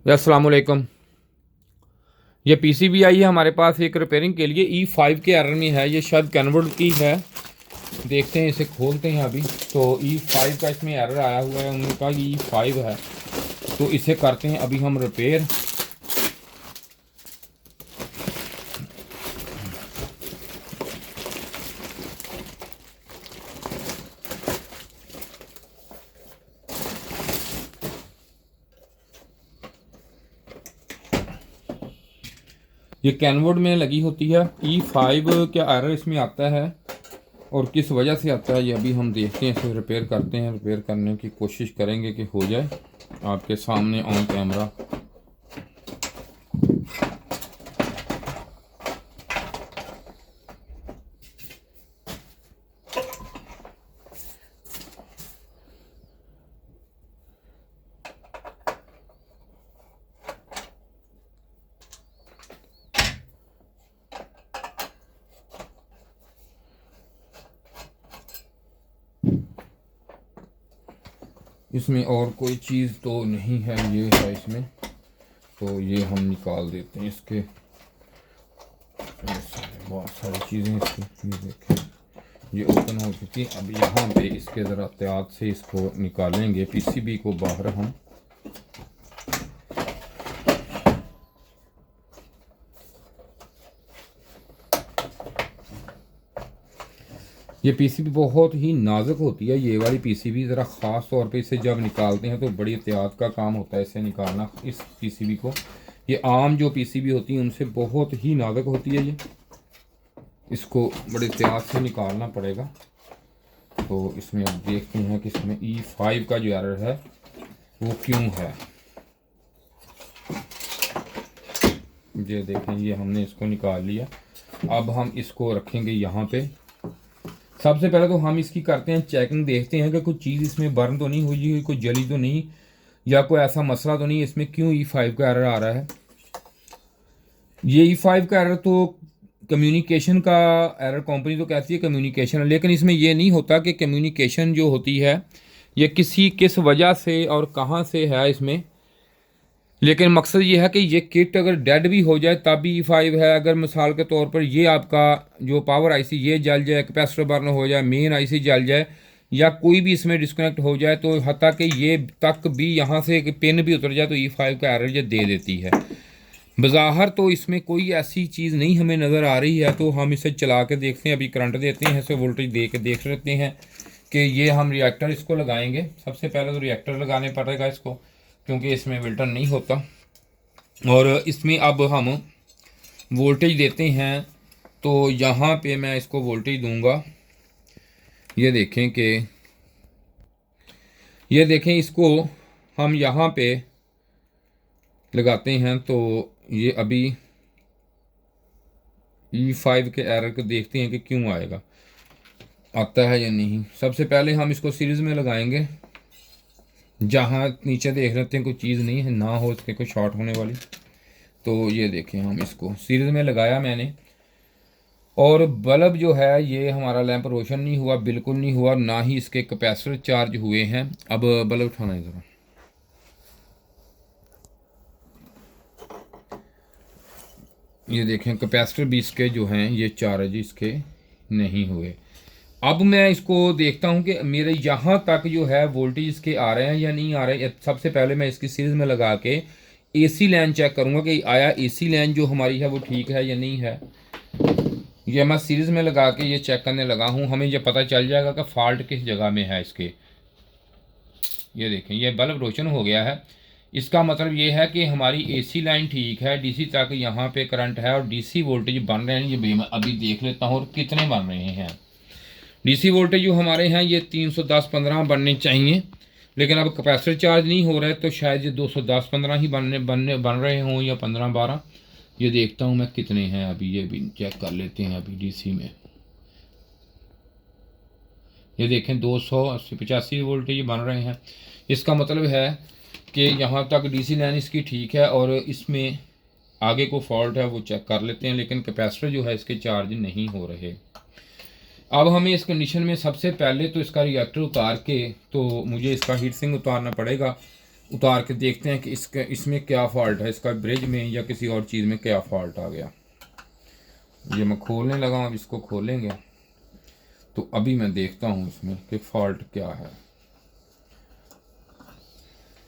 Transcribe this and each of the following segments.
अस्सलाम वालेकुम। ये पीसीबी आई है हमारे पास एक रिपेयरिंग के लिए। E5 के एरर में है, ये शायद कैनवुड की है। देखते हैं, इसे खोलते हैं अभी। तो E5 का इसमें एरर आया हुआ है, उन्होंने कहा कि E5 है, तो इसे करते हैं अभी हम रिपेयर। ये कैनवुड में लगी होती है। E5 क्या एरर इसमें आता है और किस वजह से आता है, ये अभी हम देखते हैं। इसे रिपेयर करते हैं, रिपेयर करने की कोशिश करेंगे कि हो जाए आपके सामने ऑन कैमरा। इसमें और कोई चीज़ तो नहीं है, ये है इसमें। तो ये हम निकाल देते हैं इसके। बहुत सारी चीज़ें इसकी, ये देखें, ये ओपन हो चुकी। अब यहाँ पे इसके ज़रा एहतियात से इसको निकालेंगे, पीसीबी को बाहर हम। ये पीसीबी बहुत ही नाजुक होती है, ये वाली पीसीबी ज़रा ख़ास तौर पे इसे जब निकालते हैं तो बड़ी एहतियात का काम होता है इसे निकालना, इस पीसीबी को। ये आम जो पीसीबी होती है उनसे बहुत ही नाजुक होती है ये, इसको बड़े एहतियात से निकालना पड़ेगा। तो इसमें अब देखते हैं कि इसमें E5 का जो एरर है वो क्यों है। ये देखें, ये हमने इसको निकाल लिया। अब हम इसको रखेंगे यहाँ पे। सबसे पहले तो हम इसकी करते हैं चेकिंग, देखते हैं कि कोई चीज़ इसमें बर्न तो नहीं हुई, कोई जली तो नहीं, या कोई ऐसा मसला तो नहीं, इसमें क्यों E5 का एरर आ रहा है। ये E5 का एरर तो कम्युनिकेशन का एरर, कंपनी तो कहती है कम्युनिकेशन, लेकिन इसमें ये नहीं होता कि कम्युनिकेशन जो होती है ये किस वजह से और कहाँ से है इसमें। लेकिन मकसद ये है कि ये किट अगर डेड भी हो जाए तब भी E5 है। अगर मिसाल के तौर पर ये आपका जो पावर आईसी ये जल जाए, कैपेसिटर बर्न हो जाए, मेन आईसी जल जाए, या कोई भी इसमें डिस्कनेक्ट हो जाए, तो हत्ता कि ये तक भी यहाँ से एक पिन भी उतर जाए तो E5 का एरर ये दे देती है। बज़ाहिर तो इसमें कोई ऐसी चीज़ नहीं हमें नज़र आ रही है, तो हम इसे चला के देखते हैं। अभी करंट देते हैं, इसे वोल्टेज दे के देख लेते हैं कि ये हम रिएक्टर इसको लगाएंगे। सबसे पहले तो रिएक्टर लगाने पड़ेगा इसको, क्योंकि इसमें विल्टर नहीं होता। और इसमें अब हम वोल्टेज देते हैं, तो यहाँ पे मैं इसको वोल्टेज दूंगा। ये देखें कि ये देखें, इसको हम यहाँ पे लगाते हैं तो ये अभी E5 के एरर को देखते हैं कि क्यों आएगा, आता है या नहीं। सबसे पहले हम इसको सीरीज़ में लगाएंगे, जहाँ नीचे देख लेते हैं कोई चीज़ नहीं है, ना हो इसके कोई शॉर्ट होने वाली। तो ये देखें, हम इसको सीरीज़ में लगाया मैंने, और बल्ब जो है ये हमारा लैंप रोशन नहीं हुआ, बिल्कुल नहीं हुआ, ना ही इसके कैपेसिटर चार्ज हुए हैं। अब बल्ब उठाना है ज़रा। ये देखें, कैपेसिटर भी इसके जो हैं ये चार्ज इसके नहीं हुए। अब मैं इसको देखता हूँ कि मेरे यहाँ तक जो है वोल्टेज इसके आ रहे हैं या नहीं आ रहे। सबसे पहले मैं इसकी सीरीज़ में लगा के एसी लाइन चेक करूँगा कि आया एसी लाइन जो हमारी है वो ठीक है या नहीं है। ये मैं सीरीज़ में लगा के ये चेक करने लगा हूँ, हमें ये पता चल जाएगा कि फ़ाल्ट किस जगह में है इसके। ये देखें, ये बल्ब रोशन हो गया है, इसका मतलब ये है कि हमारी एसी लाइन ठीक है, डीसी तक यहाँ पे करंट है और डीसी वोल्टेज बन रहे हैं। ये भी मैं अभी देख लेता हूँ और कितने बन रहे हैं। डीसी वोल्टेज जो हमारे हैं ये 310-15 बनने चाहिए, लेकिन अब कैपेसिटर चार्ज नहीं हो रहा है तो शायद ये 210-15 ही बन रहे हों, या 15-12। ये देखता हूँ मैं कितने हैं अभी, ये भी चेक कर लेते हैं अभी डीसी में। ये देखें, 280-85 वोल्टेज बन रहे हैं। इसका मतलब है कि यहाँ तक डीसी लाइन इसकी ठीक है, और इसमें आगे को फॉल्ट है वो चेक कर लेते हैं, लेकिन कैपेसिटर जो है इसके चार्ज नहीं हो रहे। अब हमें इस कंडीशन में सबसे पहले तो इसका रिएक्टर उतार के, तो मुझे इसका हीट सिंक उतारना पड़ेगा, उतार के देखते हैं कि इसमें क्या फॉल्ट है, इसका ब्रिज में या किसी और चीज़ में क्या फॉल्ट आ गया। ये मैं खोलने लगा हूँ, अब इसको खोलेंगे तो अभी मैं देखता हूँ इसमें कि फॉल्ट क्या है।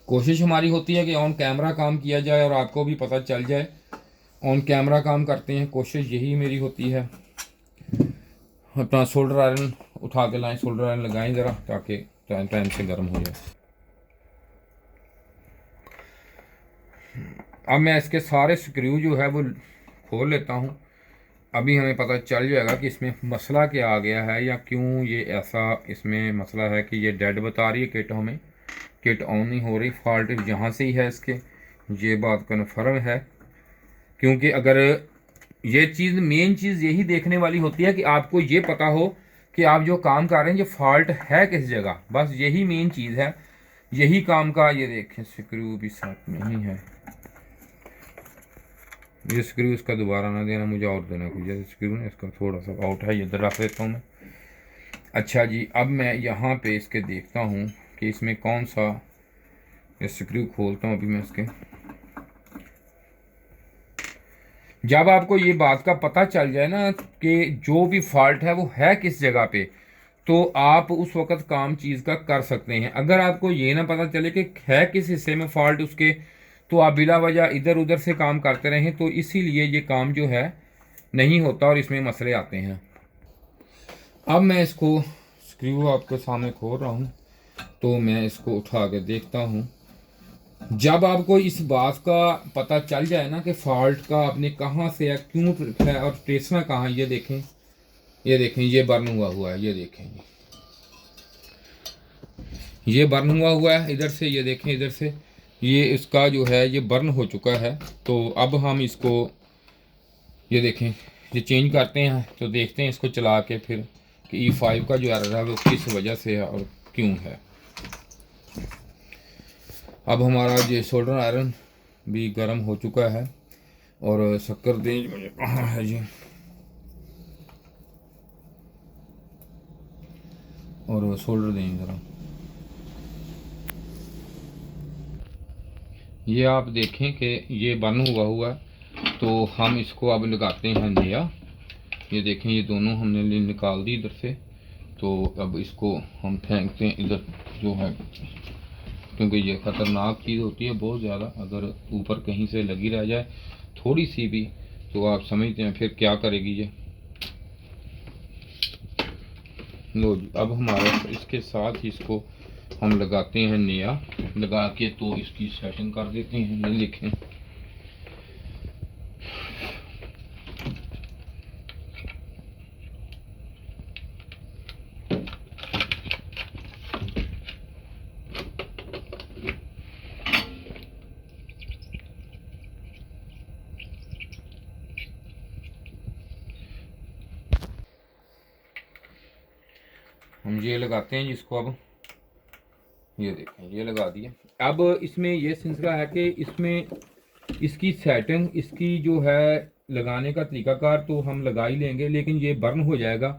कोशिश हमारी होती है कि ऑन कैमरा काम किया जाए और आपको भी पता चल जाए। ऑन कैमरा काम करते हैं, कोशिश यही मेरी होती है। अपना सोल्डर आयरन उठा के लाएं, सोल्डर आयरन लगाएं ज़रा, ताकि टाइम टाइम से गर्म हो जाए। अब मैं इसके सारे स्क्रू जो है वो खोल लेता हूँ। अभी हमें पता चल जाएगा कि इसमें मसला क्या आ गया है या क्यों ये ऐसा इसमें मसला है कि ये डेड बता रही है किट हमें, किट ऑन नहीं हो रही। फॉल्ट यहाँ से ही है इसके, ये बात कन्फर्म है। क्योंकि अगर ये चीज़, मेन चीज़ यही देखने वाली होती है कि आपको ये पता हो कि आप जो काम कर रहे हैं ये फॉल्ट है किस जगह, बस यही मेन चीज़ है, यही काम का। ये देखें स्क्रू भी साथ में ही है, ये स्क्रू इसका दोबारा ना देना, मुझे और देना कुछ। जैसे स्क्रू ना इसका थोड़ा सा आउट है, ये इधर रख देता हूँ मैं। अच्छा जी, अब मैं यहाँ पे इसके देखता हूँ कि इसमें कौन सा, ये स्क्रू खोलता हूँ अभी मैं इसके। जब आपको ये बात का पता चल जाए ना कि जो भी फॉल्ट है वो है किस जगह पे, तो आप उस वक्त काम चीज़ का कर सकते हैं। अगर आपको ये ना पता चले कि है किस हिस्से में फॉल्ट उसके, तो आप बिला वजह इधर उधर से काम करते रहें, तो इसीलिए ये काम जो है नहीं होता और इसमें मसले आते हैं। अब मैं इसको स्क्रू आपके सामने खोल रहा हूँ, तो मैं इसको उठा के देखता हूँ। जब आपको इस बात का पता चल जाए ना कि फॉल्ट का आपने कहाँ से है, क्यों है और ट्रेसना कहाँ, ये देखें, ये देखें, ये बर्न हुआ है, ये देखें, ये बर्न हुआ है इधर से, ये देखें इधर से, ये इसका जो है ये बर्न हो चुका है। तो अब हम इसको, ये देखें, ये चेंज करते हैं, तो देखते हैं इसको चला के फिर कि E5 का जो एरर है वो किस वजह से है और क्यों है। अब हमारा ये सोल्डर आयरन भी गर्म हो चुका है और शक्कर दें मुझे कहाँ है ये, और सोल्डर दें ज़रा। ये आप देखें कि ये बर्न हुआ है, तो हम इसको अब लगाते हैं नया। ये देखें, ये दोनों हमने निकाल दी इधर से, तो अब इसको हम फेंकते हैं इधर जो है, क्योंकि ये ख़तरनाक चीज़ होती है बहुत ज़्यादा। अगर ऊपर कहीं से लगी रह जाए थोड़ी सी भी, तो आप समझते हैं फिर क्या करेगी ये। लो जी, अब हमारे इसके साथ ही इसको हम लगाते हैं नया, लगा के तो इसकी सेटिंग कर देते हैं। ये लिखें, हम ये लगाते हैं जिसको। अब ये देखें, ये लगा दिया। अब इसमें ये सिलसिला है कि इसमें इसकी सेटिंग, इसकी जो है लगाने का तरीकाकार तो हम लगा ही लेंगे, लेकिन ये बर्न हो जाएगा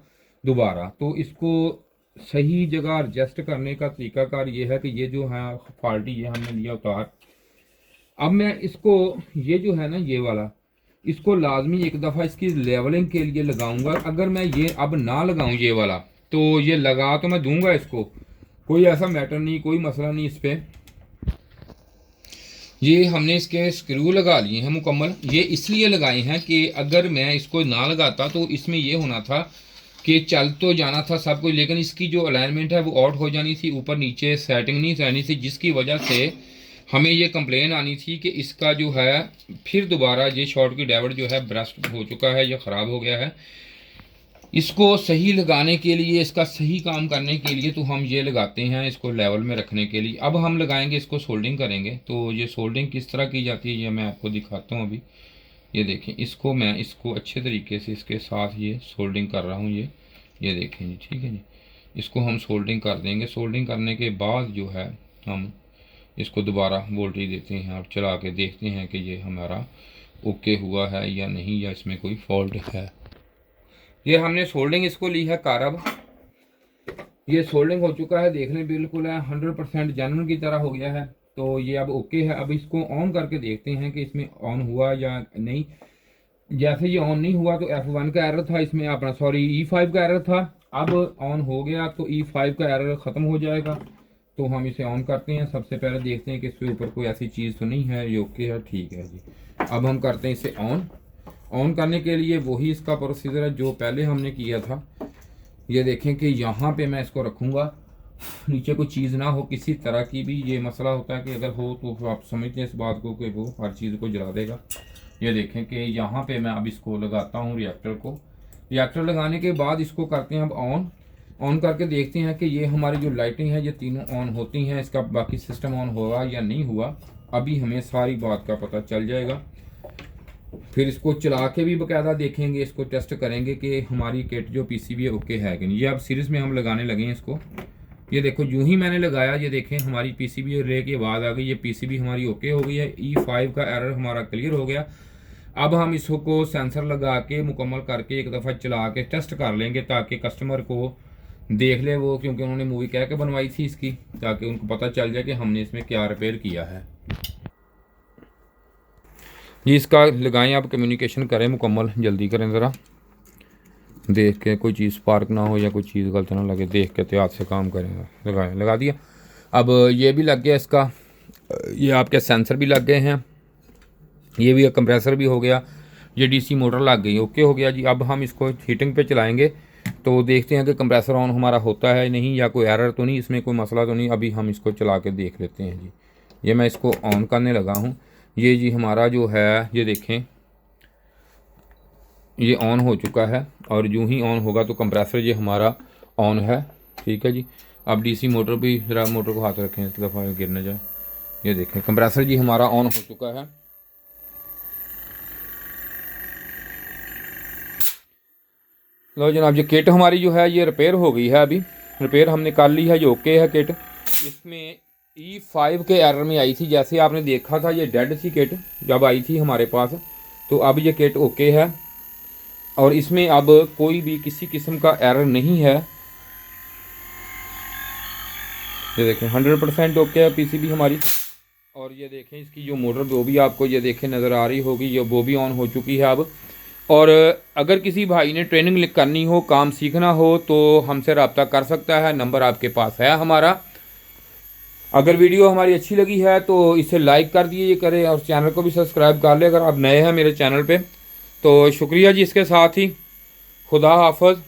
दोबारा। तो इसको सही जगह एडजस्ट करने का तरीकाकार ये है कि ये जो है फॉल्टी, ये हमने लिया उतार। अब मैं इसको, ये जो है ना ये वाला, इसको लाजमी एक दफ़ा इसकी लेवलिंग के लिए लगाऊंगा। अगर मैं ये अब ना लगाऊं ये वाला, तो ये लगा तो मैं दूंगा इसको, कोई ऐसा मैटर नहीं, कोई मसला नहीं इस पर। ये हमने इसके स्क्रू लगा लिए हैं मुकम्मल। ये इसलिए लगाए हैं कि अगर मैं इसको ना लगाता तो इसमें ये होना था कि चल तो जाना था सब कुछ, लेकिन इसकी जो अलाइनमेंट है वो आउट हो जानी थी, ऊपर नीचे सेटिंग नहीं रहनी थी, जिसकी वजह से हमें ये कंप्लेन आनी थी कि इसका जो है फिर दोबारा ये शॉर्ट की डायोड जो है ब्रस्ट हो चुका है, ये ख़राब हो गया है। इसको सही लगाने के लिए, इसका सही काम करने के लिए तो हम ये लगाते हैं इसको लेवल में रखने के लिए। अब हम लगाएंगे इसको, सोल्डिंग करेंगे। तो ये सोल्डिंग किस तरह की जाती है ये मैं आपको दिखाता हूँ अभी। ये देखें, इसको मैं इसको अच्छे तरीके से इसके साथ ये सोल्डिंग कर रहा हूँ। ये देखें जी, ठीक है जी। इसको हम सोल्डिंग कर देंगे। सोल्डिंग करने के बाद जो है हम इसको दोबारा वोल्टेज देते हैं और चला के देखते हैं कि ये हमारा ओके हुआ है या नहीं, या इसमें कोई फॉल्ट है। ये हमने सोल्डिंग इसको ली है कार। अब ये सोल्डिंग हो चुका है, देखने बिल्कुल है 100% जेन्युइन की तरह हो गया है। तो ये अब ओके है। अब इसको ऑन करके देखते हैं कि इसमें ऑन हुआ या नहीं। जैसे ये ऑन नहीं हुआ तो F1 का एरर था इसमें, अपना सॉरी E5 का एरर था। अब ऑन हो गया तो E5 का एरर ख़त्म हो जाएगा। तो हम इसे ऑन करते हैं। सबसे पहले देखते हैं कि इसके ऊपर कोई ऐसी चीज़ तो नहीं है, ये ओके है, ठीक है जी। अब हम करते हैं इसे ऑन करने के लिए वही इसका प्रोसीजर है जो पहले हमने किया था। ये देखें कि यहाँ पे मैं इसको रखूँगा, नीचे कोई चीज़ ना हो किसी तरह की भी। ये मसला होता है कि अगर हो तो आप समझते हैं इस बात को कि वो हर चीज़ को जला देगा। ये देखें कि यहाँ पे मैं अब इसको लगाता हूँ रिएक्टर लगाने के बाद इसको करते हैं अब ऑन करके देखते हैं कि ये हमारी जो लाइटें हैं ये तीनों ऑन होती हैं, इसका बाकी सिस्टम ऑन हुआ या नहीं हुआ। अभी हमें सारी बात का पता चल जाएगा। फिर इसको चला के भी बाकायदा देखेंगे, इसको टेस्ट करेंगे कि हमारी किट जो पीसीबी है ओके है कि नहीं। ये अब सीरीज में हम लगाने लगे हैं इसको। ये देखो यूं ही मैंने लगाया, ये देखें हमारी पीसीबी रे की आवाज़ आ गई। ये पीसीबी हमारी ओके हो गई है, E5 का एरर हमारा क्लियर हो गया। अब हम इसको सेंसर लगा के मुकम्मल करके एक दफ़ा चला के टेस्ट कर लेंगे ताकि कस्टमर को देख ले वो, क्योंकि उन्होंने मूवी कह के बनवाई थी इसकी, ताकि उनको पता चल जाए कि हमने इसमें क्या रिपेयर किया है जी। इसका लगाएं, आप कम्युनिकेशन करें मुकम्मल, जल्दी करें ज़रा, देख के कोई चीज़ स्पार्क ना हो या कोई चीज़ गलत ना लगे, देख के एहतियात से काम करें। लगाएं, लगा दिया। अब ये भी लग गया इसका, ये आपके सेंसर भी लग गए हैं, ये भी कंप्रेसर भी हो गया, ये डीसी मोटर लग गई, ओके हो गया जी। अब हम इसको हीटिंग पे चलाएंगे तो देखते हैं कि कंप्रेसर ऑन हमारा होता है नहीं, या कोई एरर तो नहीं, इसमें कोई मसला तो नहीं। अभी हम इसको चला के देख लेते हैं जी। ये मैं इसको ऑन करने लगा हूँ। ये जी हमारा जो है, ये देखें ये ऑन हो चुका है, और यूँ ही ऑन होगा तो कंप्रेसर ये हमारा ऑन है, ठीक है जी। अब डीसी मोटर भी, ज़रा मोटर को हाथ रखें एक दफ़ा गिर न जाए। ये देखें कंप्रेसर जी हमारा ऑन हो चुका है। लो जनाब, ये किट हमारी जो है ये रिपेयर हो गई है, अभी रिपेयर हमने कर ली है, ये ओके है किट। इसमें E5 के एरर में आई थी, जैसे आपने देखा था ये डेड थी किट जब आई थी हमारे पास। तो अब ये किट ओके है और इसमें अब कोई भी किसी किस्म का एरर नहीं है। ये देखें 100% ओके है पीसीबी हमारी। और ये देखें इसकी जो मोटर वो भी आपको ये देखें नज़र आ रही होगी, ये वो भी ऑन हो चुकी है अब। और अगर किसी भाई ने ट्रेनिंग करनी हो, काम सीखना हो, तो हमसे रब्ता कर सकता है, नंबर आपके पास है हमारा। अगर वीडियो हमारी अच्छी लगी है तो इसे लाइक कर दिए करें और चैनल को भी सब्सक्राइब कर ले अगर आप नए हैं मेरे चैनल पे। तो शुक्रिया जी। इसके साथ ही खुदा हाफ़िज़।